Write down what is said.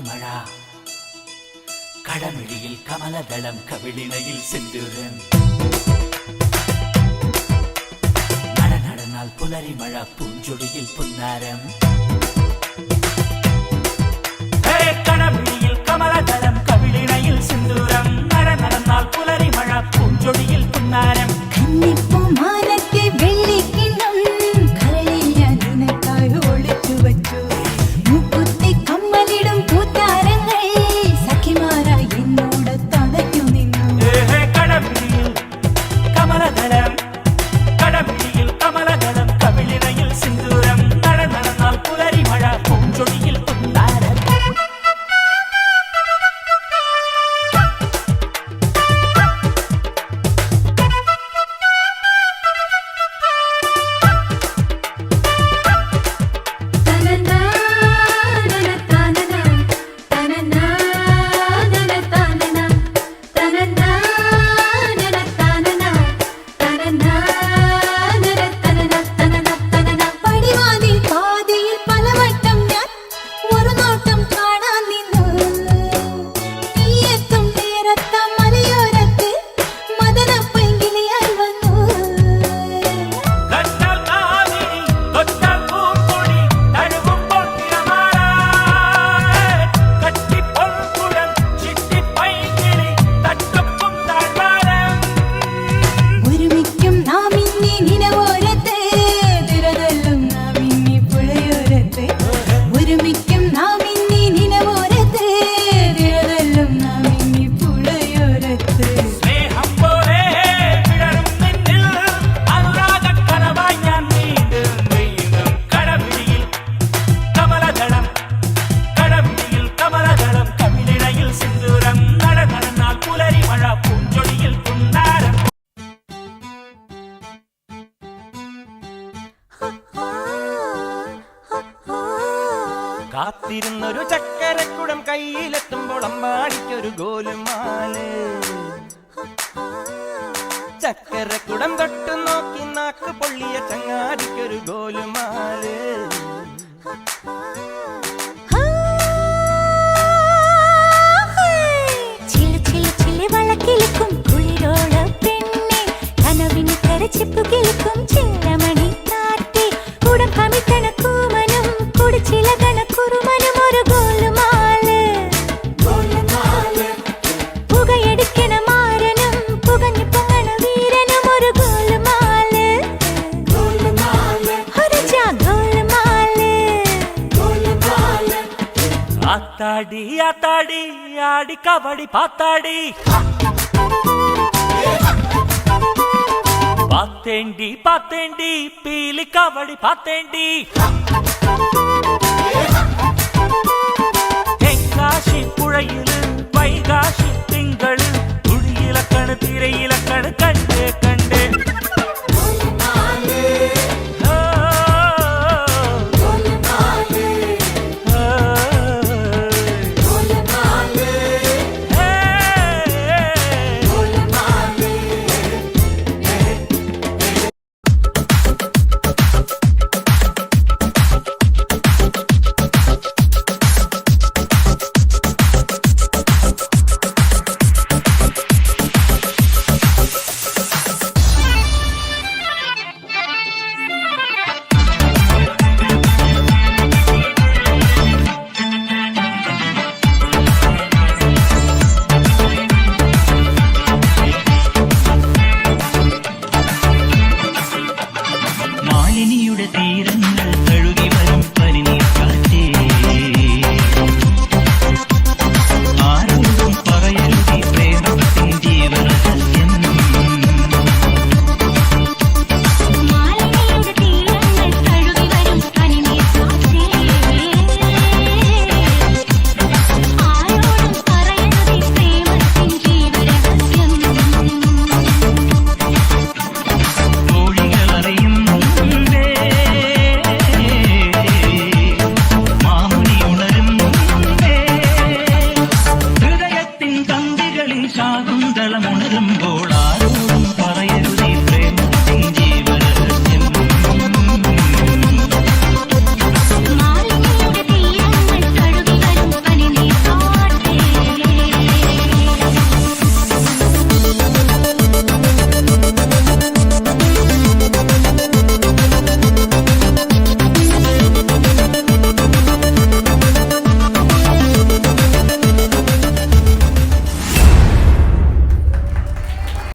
മഴ കടമിഴിയിൽ കമലദളം കവിളിണയിൽ സിന്ദൂരം നടന്നാൽ പുലരിമഴ പൂഞ്ചൊടിയിൽ പുന്നാരം കടമിഴിയിൽ കമലദളം കവിളിണയിൽ സിന്ദൂരം നടന്നാൽ പുലരിമഴ പൂഞ്ചൊടിയിൽ പുന്നാരം കാത്തിരുന്നൊരു ചക്കരക്കുടം കയ്യിലെത്തുമ്പോൾ അമ്മാടിക്കൊരു ഗോലുമാല് ചക്കരക്കുടം തൊട്ടു നോക്കി നാക്ക് പൊള്ളിയ ചങ്ങാടിക്കൊരു ഗോലുമാല് വളക്കിലിക്കും കുളിരോള പെണ്ണെ കനവിന് കരച്ചിപ്പു കിളിക്കും ചെല്ലമണി കാറ്റി കുടം കമിത്തണ കൂമനും കുടിച്ചില കണക്കുറുമനും ഒരു ഗോലുമാല് പുകയെടുക്കണ മാരനും പുകഞ്ഞു പൊങ്ങണ വീരനും ഒരു ഗോലുമാല് ഒരു ഗോലുമാല് ആത്താടി ആത്താടി ആടി കബടി പാത്താടി പാത്തേണ്ടി പാത്തേണ്ടി പീലി കബടി പാത്തേണ്ടി